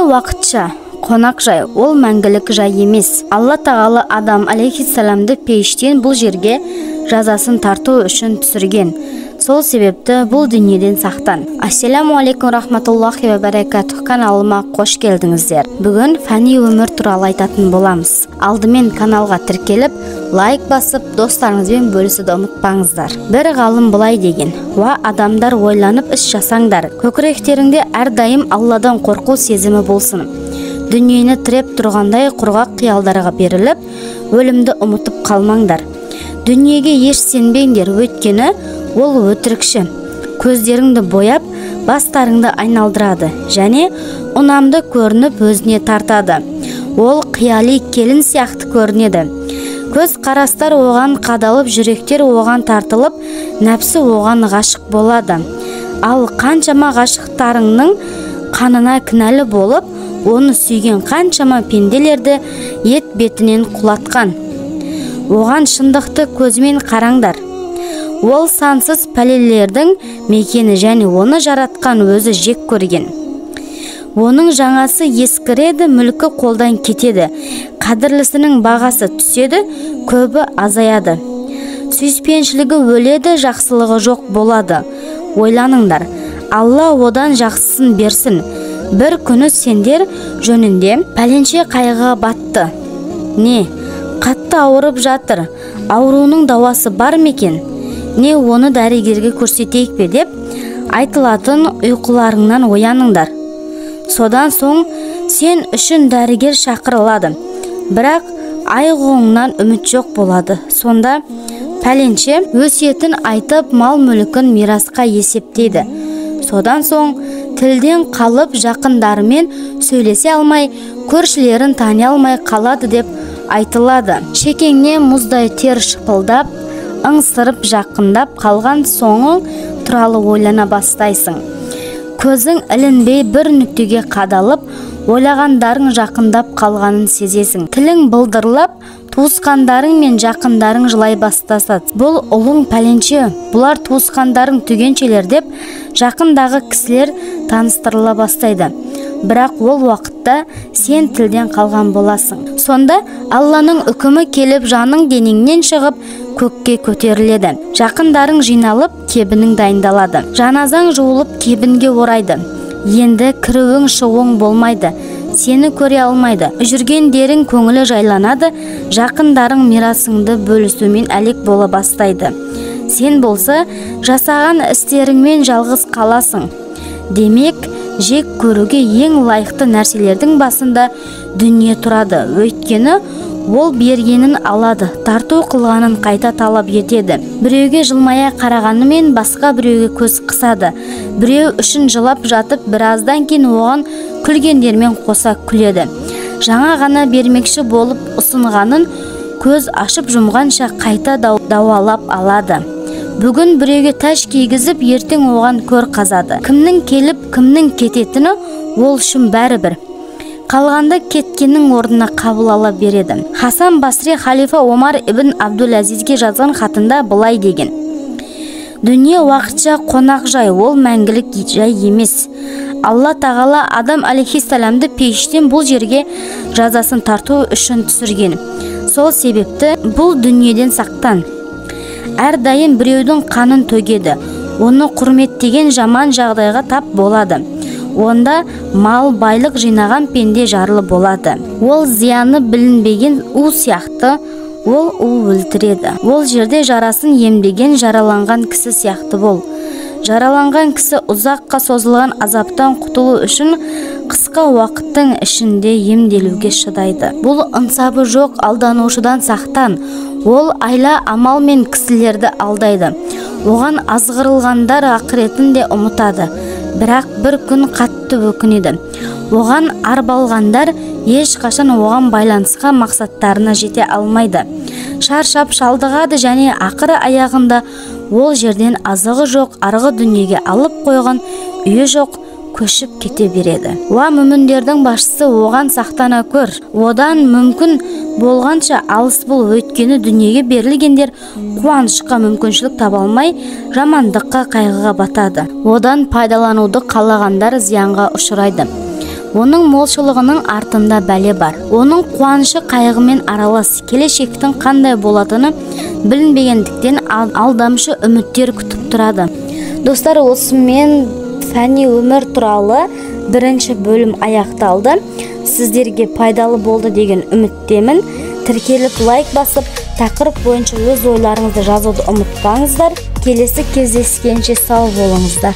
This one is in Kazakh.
Дүние уақытша, қонақ жай, ол мәңгілік жай емес. Алла тағала Адам алейхиссаламды пейіштен бұл жерге жазасын тарту үшін түсірген. Сол себепті бұл дүниеден сақтан. Ассаламу алейкум рахматуллахи ва баракатух, каналыма қош келдіңіздер. Бүгін фәни өмір туралы айтатын боламыз. Алдымен каналға тіркеліп, лайк басып, достарыңызбен бөлісуді ұмытпаңыздар. Бір ғалым былай деген: "Уа адамдар, ойланып іс жасаңдар. Көкіректеріңде әрдайым Алладан қорқу сезімі болсын. Дүниені тіреп тұрғандай құрғақ қиялдарға беріліп, өлімді ұмытып қалмаңдар. Дүниеге еш сенбеңдер, өйткені ол өтірікші. Көздеріңді бояп, бастарыңды айналдырады және ұнамды көрініп өзіне тартады. Ол қияли келін сияқты көрінеді. Көз қарастар оған қадалып, жүректер оған тартылып, нәпсі оған ғашық болады. Ал қаншама ғашықтарыңның қанына кінәлі болып, оны сүйген қаншама пенделерді ет бетінен құлатқан. Оған шындықты көзмен қараңдар. Ол сансыз пәлелердің мекені және оны жаратқан өзі жек көрген. Оның жаңасы ескіреді, мүлкі қолдан кетеді. Қадірлісінің бағасы түседі, көбі азаяды. Сүйіспеншілігі өледі, жақсылығы жоқ болады. Ойланыңдар, Алла одан жақсысын берсін. Бір күні сендер жөнінде пәленше қайғыға батты. Не, қатты ауырып жатыр, ауруының дауасы бар мекен? Не, оны дәрігерге көрсетейік пе деп айтылатын ұйқыларыңнан ояныңдар. Содан соң сен үшін дәрігер шақырылады, бірақ айғуыңнан үміт жоқ болады. Сонда пәленше өсиетін айтып, мал мүлкін мирасқа есептейді. Содан соң тілден қалып, жақындарымен сөйлесе алмай, көршілерін тани алмай қалады деп айтылады. Шекеңне мұздай тер шыпылдап, ыңсырып жақындап қалған соңың туралы ойлана бастайсың. Көзің ілінбей бір нүктеге қадалып, ойлағандарың жақындап қалғанын сезесің. Тілің былдырлап, туысқандарың мен жақындарың жылай бастасады. Бұл ұлың пәленше, бұлар туысқандарың түгеншелер деп жақындағы кісілер таныстырыла бастайды. Бірақ ол уақытта сен тілден қалған боласың. Сонда Алланың үкімі келіп, жаның денеңнен шығып көкке көтеріледі. Жақындарың жиналып, кебінің дайындалады. Жаназаң жуылып, кебінге орайды. Енді кіруің шығуың болмайды. Сені көре алмайды. Жүргендерің көңілі жайланады. Жақындарың мирасыңды бөлісумен әлек бола бастайды. Сен болса, жасаған істеріңмен жалғыз қаласың. Демек, жек көруге ең лайықты нәрселердің басында дүние тұрады. Өйткені ол бергенін алады, тарту қылғанын қайта талап етеді. Біреуге жылмая қарағанымен басқа біреуге көз қысады. Біреу үшін жылап жатып, біраздан кейін оған күлгендермен қоса күледі. Жаңа ғана бермекші болып ұсынғанын көз ашып жұмғанша қайта дауалап алады. Бүгін біреуге тәш кигізіп, ертең оған көр қазады. Кімнің келіп, кімнің кететіні ол үшін бәрібір. Қалғанды кеткеннің орнына қабыл ала береді. Хасан Басри халифа Омар ибн Абдул-Азизге жазған хатында былай деген: "Дүние уақытша, қонақ жай, ол мәңгілік жай емес. Алла тағала Адам алейхиссаламды пейіштен бұл жерге жазасын тарту үшін түсірген. Сол себепті бұл дүниеден сақтан. Әрдайым біреудің қанын төгеді. Оны құрметтеген жаман жағдайға тап болады. Онда мал, байлық жинаған пенде жарлы болады. Ол зияны білінбеген у сияқты, ол у өлтіреді. Ол жерде жарасын емдеген жараланған кісі сияқты бол. Жараланған кісі ұзаққа созылған азаптан құтылу үшін қысқа уақыттың ішінде емделуге шыдайды. Бұл ынсабы жоқ алданушыдан сақтан. Ол айла амалмен кісілерді алдайды. Оған азғырылғандар ақыретін де ұмытады. Бірақ бір күн қатты өкінеді. Оған арбалғандар ешқашан оған байланысқа мақсаттарына жете алмайды. Шаршап шалдығады және ақыры аяғында ол жерден азығы жоқ, арғы дүниеге алып қойған үйі жоқ, көшіп кете береді. Уа мүміндердің басшысы, оған сақтана көр. Одан мүмкін болғанша алыс бол, өйткені дүниеге берілгендер қуанышқа мүмкіншілік таба алмай, жамандыққа, қайғыға батады. Одан пайдалануды қалағандар зиянға ұшырайды. Оның молшылығының артында бәле бар. Оның қуанышы қайғымен аралас. Келешектің қандай болатыны білінбегендіктен алдамшы үміттер күтіп тұрады. Достар, осымен фәни өмір туралы бірінші бөлім аяқталды. Сіздерге пайдалы болды деген үміттемін. Тіркеліп лайк басып, тақырып бойынша өз ойларыңызды жазуды ұмытпаңыздар. Келесі кездескенше сау болыңыздар.